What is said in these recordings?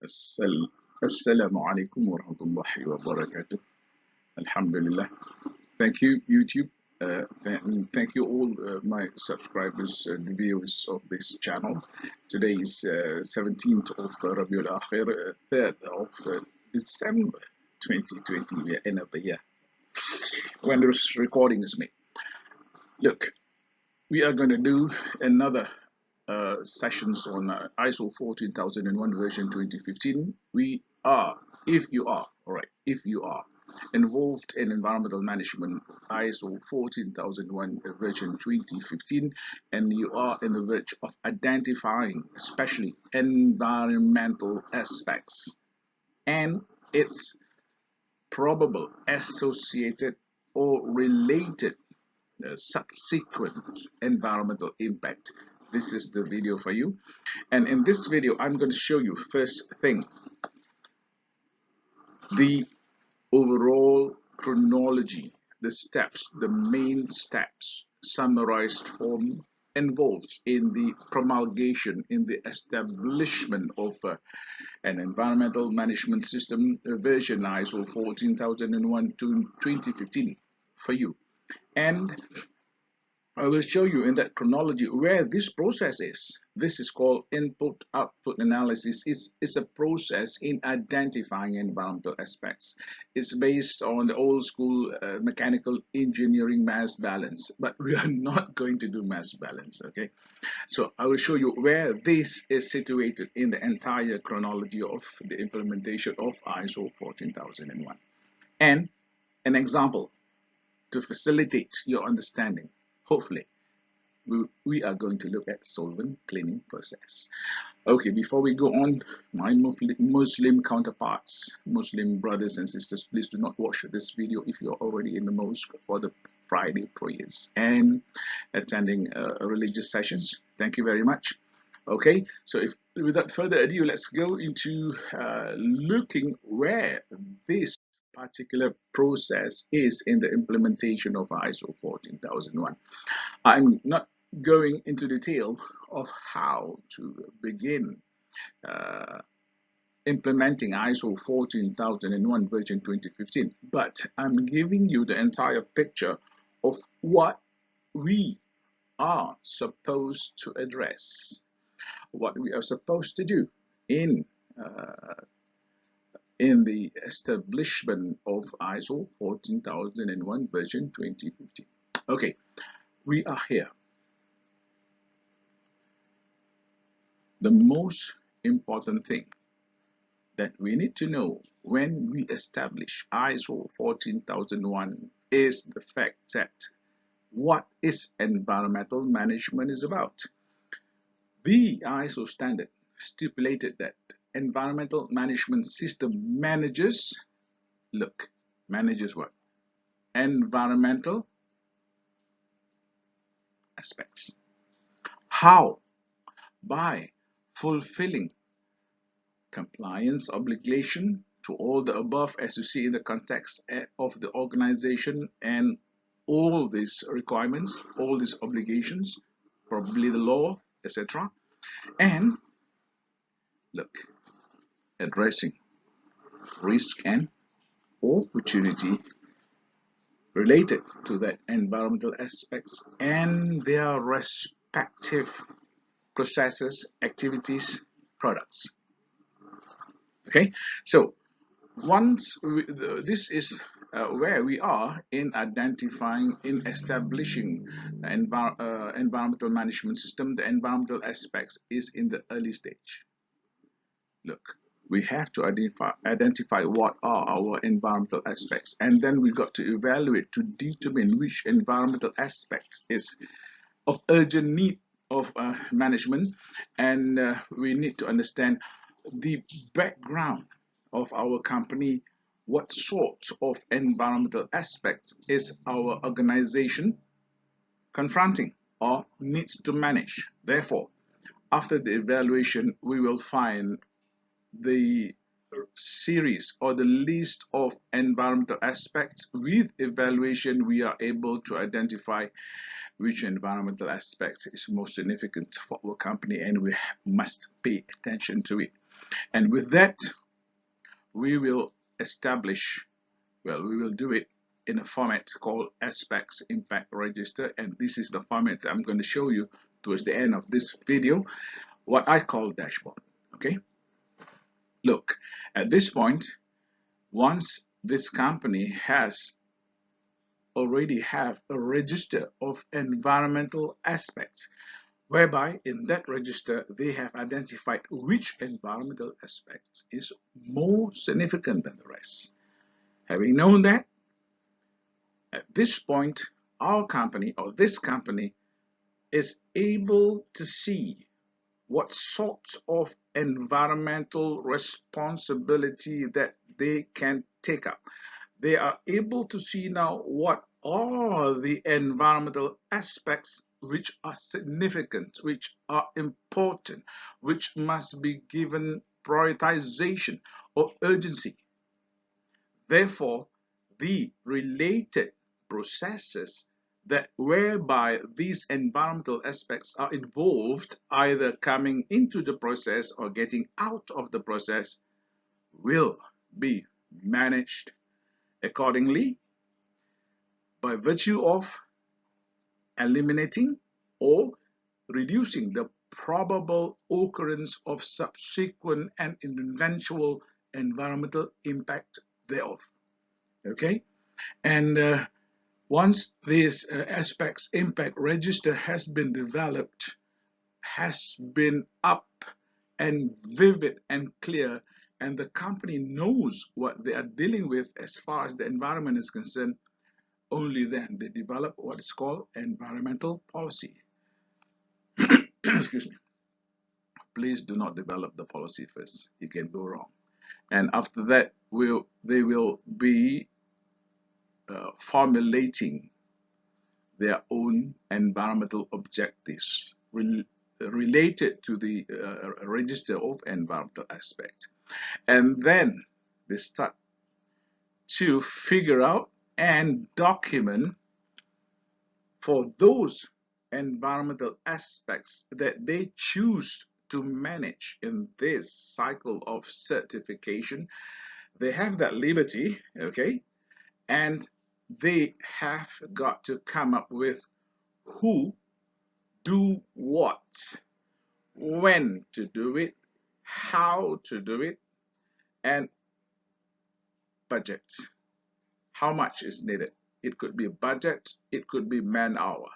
السل- السلام عليكم ورحمة الله وبركاته. Alhamdulillah. Thank you, YouTube. Thank you all my subscribers and viewers of this channel. Today is 17th of Rabiul Akhir, 3rd of December 2020, we are end of the year, when this recording is made. Look, we are going to do another sessions on ISO 14001 version 2015. We are, if you are, all right, if you are involved in environmental management ISO 14001 version 2015, and you are in the verge of identifying especially environmental aspects and its probable associated or related subsequent environmental impact. This is the video for you, and in this video I'm going to show you first thing the overall chronology, the steps, the main steps, summarized form involved in the promulgation, in the establishment of an environmental management system version ISO 14001 to 2015 for you. And I will show you in that chronology where this process is. This is called input-output analysis. It's a process in identifying environmental aspects. It's based on the old school mechanical engineering mass balance, but we are not going to do mass balance, okay? So I will show you where this is situated in the entire chronology of the implementation of ISO 14001. And an example to facilitate your understanding. Hopefully, we are going to look at solvent cleaning process. Okay, before we go on, my Muslim counterparts, Muslim brothers and sisters, please do not watch this video if you're already in the mosque for the Friday prayers and attending religious sessions. Thank you very much. Okay, so without further ado, let's go into looking where this particular process is in the implementation of ISO 14001. I'm not going into detail of how to begin implementing ISO 14001 version 2015, but I'm giving you the entire picture of what we are supposed to address, what we are supposed to do in the establishment of ISO 14001 version 2015. Okay, we are here. The most important thing that we need to know when we establish ISO 14001 is the fact that what is environmental management is about. The ISO standard stipulated that environmental management system manages what? Environmental aspects. How? By fulfilling compliance obligation to all the above as you see in the context of the organization, and all these requirements, all these obligations, probably the law, etc. And addressing risk and opportunity related to that environmental aspects and their respective processes, activities, products. Okay, so once this is where we are in identifying, in establishing environmental management system, the environmental aspects is in the early stage. We have to identify what are our environmental aspects, and then we got to evaluate to determine which environmental aspect is of urgent need of management, and we need to understand the background of our company, what sort of environmental aspects is our organization confronting or needs to manage. Therefore, after the evaluation, we will find the series or the list of environmental aspects. With evaluation, we are able to identify which environmental aspect is most significant for our company, and we must pay attention to it. And with that, we will establish, well, we will do it in a format called Aspects Impact Register. And this is the format I'm going to show you towards the end of this video, what I call dashboard. Okay. Look, at this point, once this company has already have a register of environmental aspects, whereby in that register they have identified which environmental aspects is more significant than the rest. Having known that, at this point, our company or this company is able to see what sorts of environmental responsibility that they can take up. They are able to see now what are the environmental aspects which are significant, which are important, which must be given prioritization or urgency. Therefore, the related processes that whereby these environmental aspects are involved, either coming into the process or getting out of the process, will be managed accordingly by virtue of eliminating or reducing the probable occurrence of subsequent and eventual environmental impact thereof. Okay, and once this aspects impact register has been developed, has been up and vivid and clear, and the company knows what they are dealing with as far as the environment is concerned, only then they develop what is called environmental policy. Excuse me. Please do not develop the policy first. It can go wrong. And after that, they will be formulating their own environmental objectives related to the register of environmental aspect. And then they start to figure out and document for those environmental aspects that they choose to manage in this cycle of certification. They have that liberty, okay, and they have got to come up with who, do what, when to do it, how to do it, and budget. How much is needed? It could be budget, it could be man hour.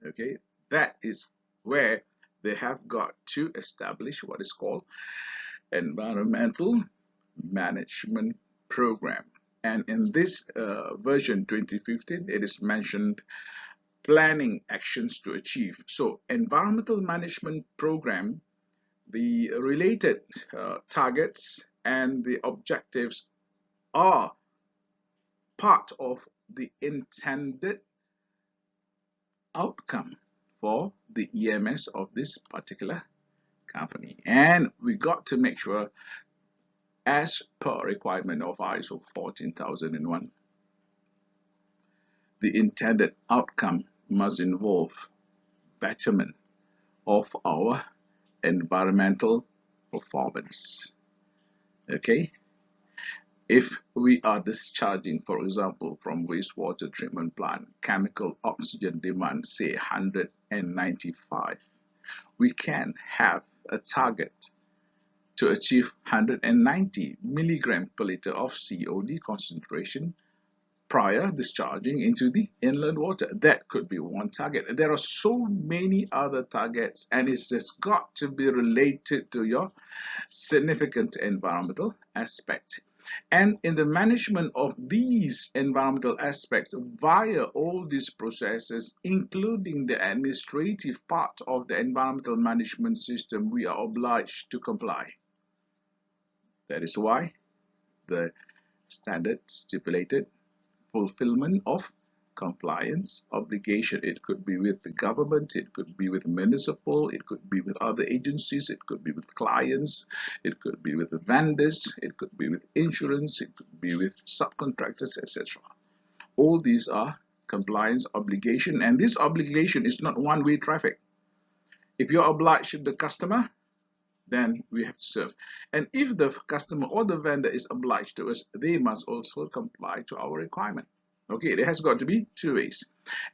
Okay, that is where they have got to establish what is called environmental management program. And in this version 2015, it is mentioned planning actions to achieve. So environmental management program, the related targets and the objectives are part of the intended outcome for the EMS of this particular company. And we got to make sure, as per requirement of ISO 14001, the intended outcome must involve betterment of our environmental performance. Okay, if we are discharging, for example, from wastewater treatment plant, chemical oxygen demand, say 195, we can have a target to achieve 190 milligram per liter of COD concentration prior discharging into the inland water. That could be one target. There are so many other targets, and it's just got to be related to your significant environmental aspect. And in the management of these environmental aspects via all these processes, including the administrative part of the environmental management system, we are obliged to comply. That is why the standard stipulated fulfillment of compliance obligation. It could be with the government, it could be with municipal, it could be with other agencies, it could be with clients, it could be with the vendors, it could be with insurance, it could be with subcontractors, etc. All these are compliance obligation, and this obligation is not one-way traffic. If you're obliged to the customer, then we have to serve. And if the customer or the vendor is obliged to us, they must also comply to our requirement. Okay, there has got to be two ways.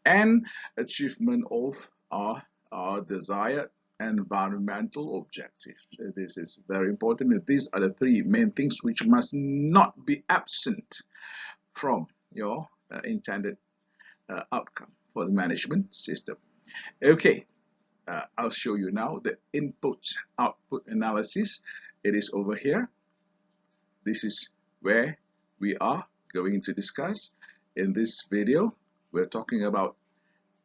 And achievement of our desired environmental objectives. This is very important. These are the three main things which must not be absent from your intended outcome for the management system. Okay, I'll show you now the input-output analysis. It is over here. This is where we are going to discuss. In this video, we're talking about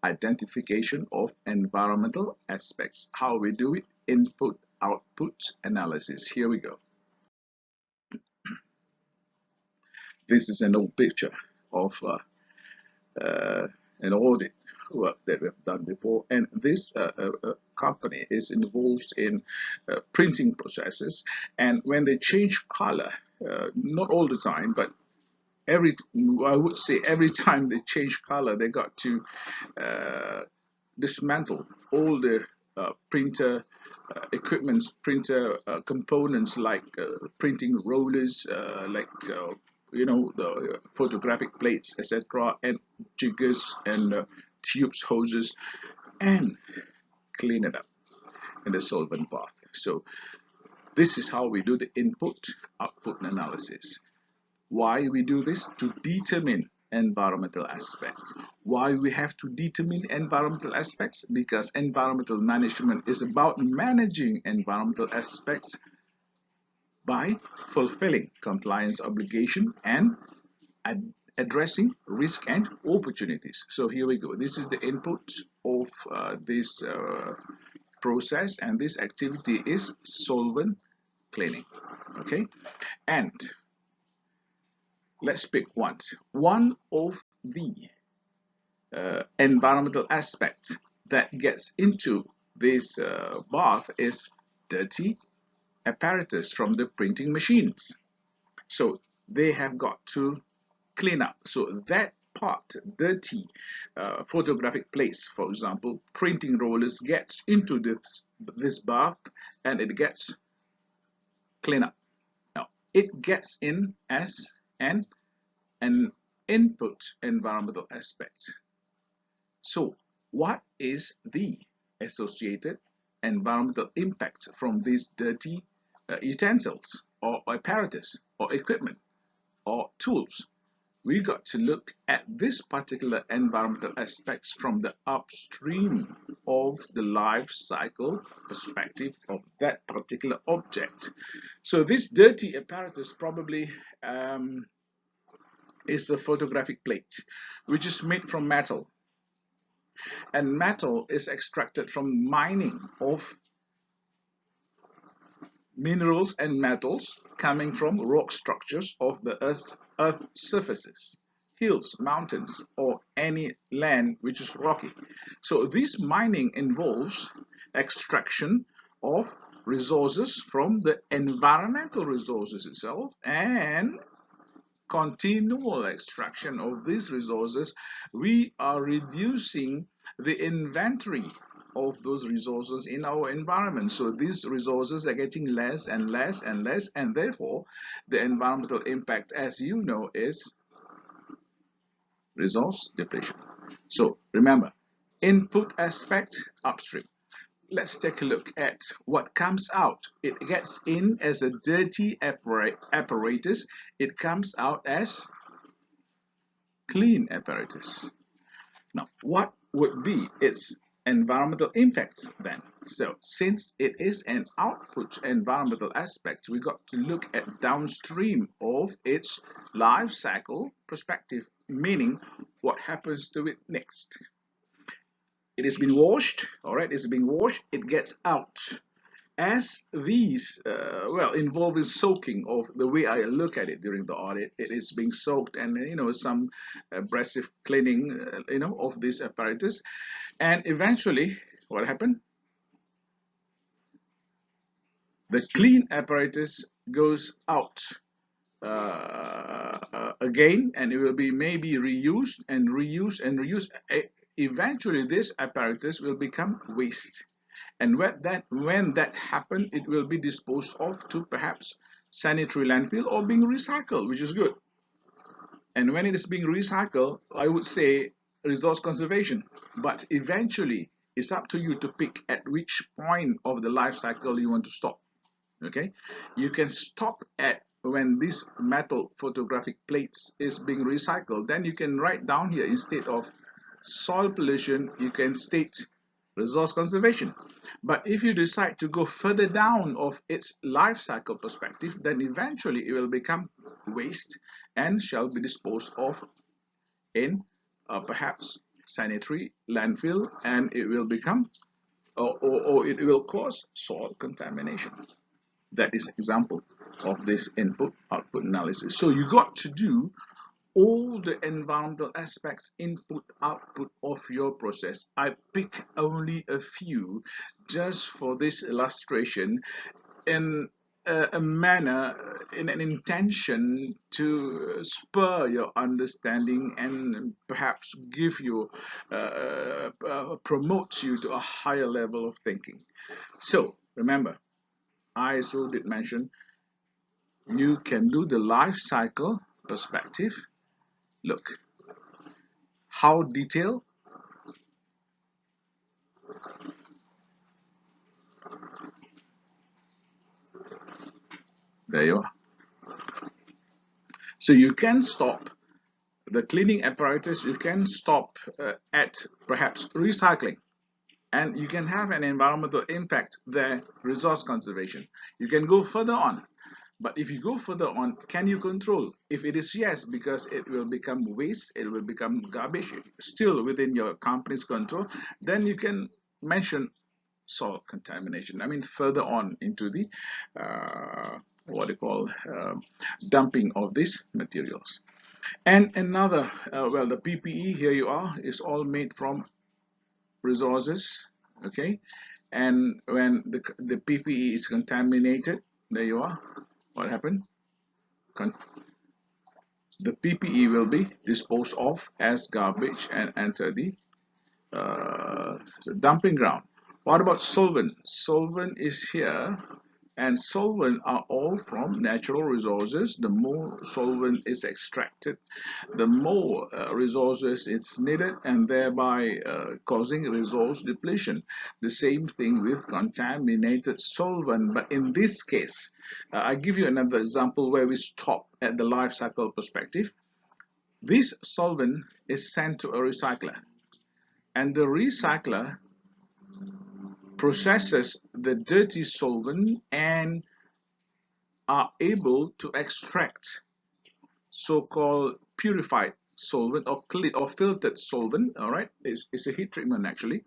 identification of environmental aspects. How we do it, input-output analysis. Here we go. This is an old picture of an audit work that we've done before, and this company is involved in printing processes, and when they change color, not all the time, but I would say every time they change color, they got to dismantle all the printer equipments, printer components like printing rollers, like the photographic plates, etc., and jiggers and tubes, hoses, and clean it up in the solvent bath. So this is how we do the input-output analysis. Why we do this? To determine environmental aspects. Why we have to determine environmental aspects? Because environmental management is about managing environmental aspects by fulfilling compliance obligation and addressing risk and opportunities. So here we go. This is the input of this process, and this activity is solvent cleaning. Okay, and let's pick one. One of the environmental aspects that gets into this bath is dirty apparatus from the printing machines. So they have got to clean up. So that part, dirty photographic plates, for example, printing rollers, gets into this bath and it gets cleaned up. Now, it gets in as an input environmental aspect. So what is the associated environmental impact from these dirty utensils or apparatus or equipment or tools? We got to look at this particular environmental aspects from the upstream of the life cycle perspective of that particular object. So this dirty apparatus probably is a photographic plate, which is made from metal. And metal is extracted from mining of minerals and metals coming from rock structures of the earth surfaces, hills, mountains, or any land which is rocky. So this mining involves extraction of resources from the environmental resources itself and continual extraction of these resources. We are reducing the inventory of those resources in our environment. So these resources are getting less and less and less, and therefore the environmental impact, as you know, is resource depletion. So remember, input aspect upstream. Let's take a look at what comes out. It gets in as a dirty apparatus. It comes out as clean apparatus. Now, what would be its environmental impacts then? So since it is an output environmental aspect, we got to look at downstream of its life cycle perspective, meaning what happens to it next. It has been washed, all right, it's being washed, it gets out. As these, involved in soaking of the way I look at it during the audit, it is being soaked and, some abrasive cleaning, of this apparatus. And eventually, what happened? The clean apparatus goes out again, and it will be maybe reused and reused and reused. Eventually, this apparatus will become waste. And when that happens, it will be disposed of to perhaps sanitary landfill or being recycled, which is good. And when it is being recycled, I would say resource conservation. But eventually, it's up to you to pick at which point of the life cycle you want to stop. Okay, you can stop at when this metal photographic plates is being recycled. Then you can write down here, instead of soil pollution, you can state resource conservation. But if you decide to go further down of its life cycle perspective, then eventually it will become waste and shall be disposed of in perhaps sanitary landfill, and it will become or it will cause soil contamination. That is an example of this input output analysis. So you got to do all the environmental aspects, input output of your process. I pick only a few just for this illustration in a manner, in an intention to spur your understanding and perhaps give you promote you to a higher level of thinking. So remember, ISO did mention you can do the life cycle perspective. Look, how detailed? There you are. So you can stop the cleaning apparatus, you can stop at perhaps recycling, and you can have an environmental impact there, resource conservation. You can go further on. But if you go further on, can you control? If it is yes, because it will become waste, it will become garbage, still within your company's control, then you can mention soil contamination. I mean, further on into the what they call dumping of these materials. And another, well, the PPE, here you are, is all made from resources, okay? And when the PPE is contaminated, there you are, what happened? Con the PPE will be disposed of as garbage and enter the dumping ground. What about solvent? Solvent is here, and solvent are all from natural resources. The more solvent is extracted, the more resources it's needed, and thereby causing resource depletion. The same thing with contaminated solvent, but in this case, I give you another example where we stop at the life cycle perspective. This solvent is sent to a recycler, and the recycler processes the dirty solvent and are able to extract so-called purified solvent or clean or filtered solvent. All right, it's a heat treatment actually,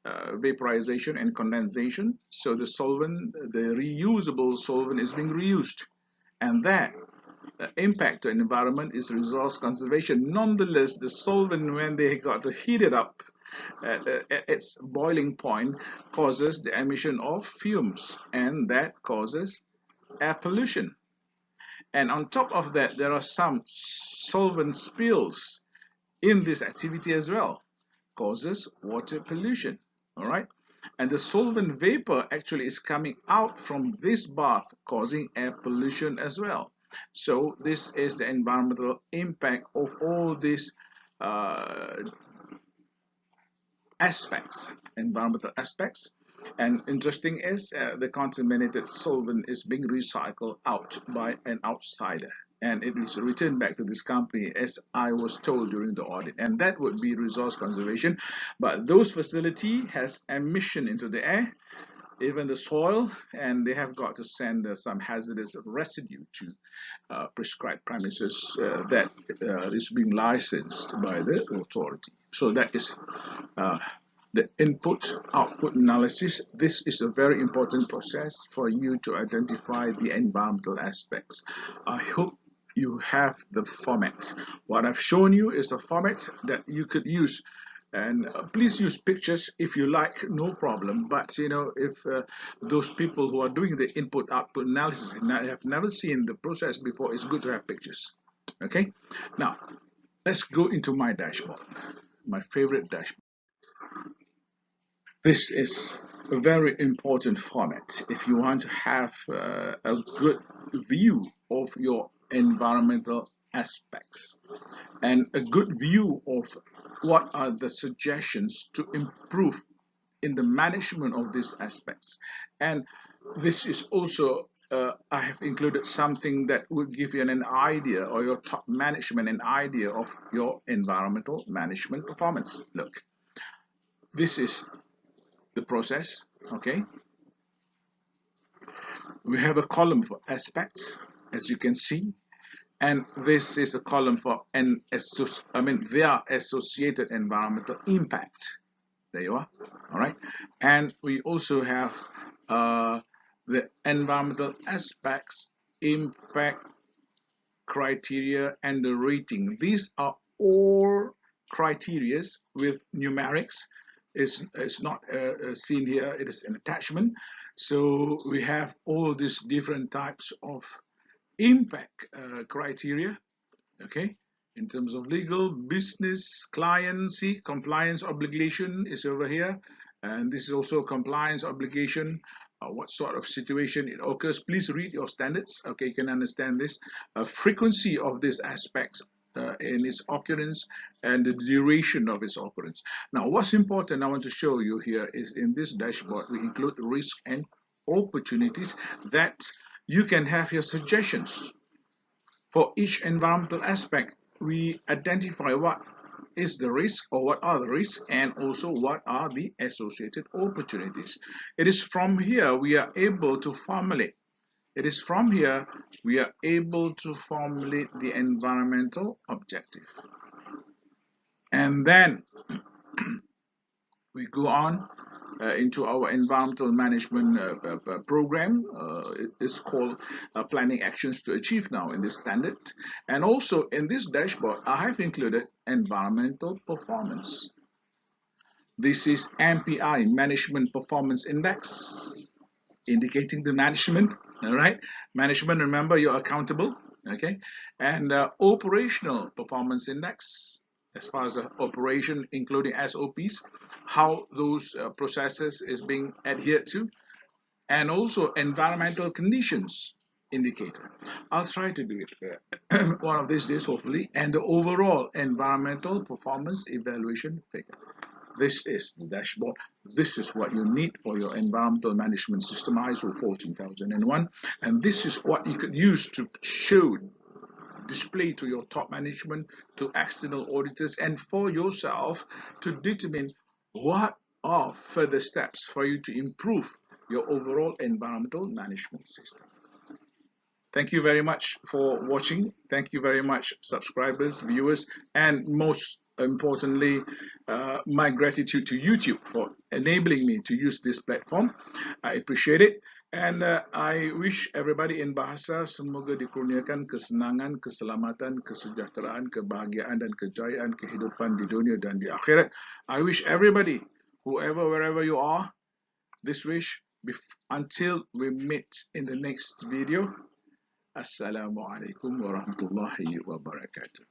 vaporization and condensation. So the solvent, the reusable solvent, is being reused, and that impact to environment is resource conservation. Nonetheless, the solvent, when they got to heat it up at its boiling point, causes the emission of fumes, and that causes air pollution. And on top of that, there are some solvent spills in this activity as well, causes water pollution. All right, and the solvent vapor actually is coming out from this bath, causing air pollution as well. So this is the environmental impact of all these uh, aspects, environmental aspects. And interesting is the contaminated solvent is being recycled out by an outsider, and it is returned back to this company, as I was told during the audit, and that would be resource conservation. But those facility has emission into the air, even the soil, and they have got to send some hazardous residue to prescribed premises that is being licensed by the authority. So that is uh, the input output analysis. This is a very important process for you to identify the environmental aspects. I hope you have the format. What I've shown you is a format that you could use, and please use pictures if you like, no problem. But you know, if those people who are doing the input output analysis have never seen the process before, it's good to have pictures. Okay, now let's go into my dashboard, my favorite dashboard. This is a very important format if you want to have a good view of your environmental aspects and a good view of what are the suggestions to improve in the management of these aspects. And this is also, I have included something that will give you an idea, or your top management an idea of your environmental management performance. Look, this is the process, okay? We have a column for aspects, as you can see, and this is a column for their associated environmental impact. There you are. All right. And we also have the environmental aspects, impact criteria, and the rating. These are all criteria with numerics. It's not seen here. It is an attachment. So we have all these different types of impact criteria. Okay. In terms of legal, business, client, see, compliance obligation is over here. And this is also compliance obligation. What sort of situation it occurs. Please read your standards. Okay, you can understand this. Frequency of these aspects in its occurrence and the duration of its occurrence. Now, what's important I want to show you here is in this dashboard, we include risk and opportunities that you can have your suggestions. For each environmental aspect, we identify what is the risk or what are the risks and also what are the associated opportunities. It is from here we are able to formulate. It is from here we are able to formulate the environmental objective. And then we go on into our environmental management program. It's called planning actions to achieve now in this standard. And also in this dashboard, I have included environmental performance. This is MPI, Management Performance Index, indicating the management, all right? Management, remember, you're accountable, okay? And Operational Performance Index, as far as operation, including SOPs, how those processes is being adhered to, and also environmental conditions indicator. I'll try to do it one of these days, hopefully, and the overall environmental performance evaluation figure. This is the dashboard. This is what you need for your environmental management system, ISO 14001, and this is what you could use to show, display to your top management, to external auditors, and for yourself to determine what are further steps for you to improve your overall environmental management system. Thank you very much for watching. Thank you very much, subscribers, viewers, and most importantly, my gratitude to YouTube for enabling me to use this platform. I appreciate it. And I wish everybody in Bahasa semoga dikurniakan kesenangan, keselamatan, kesejahteraan, kebahagiaan, dan kejayaan kehidupan di dunia dan di akhirat. I wish everybody, whoever, wherever you are, this wish until we meet in the next video. Assalamualaikum warahmatullahi wabarakatuh.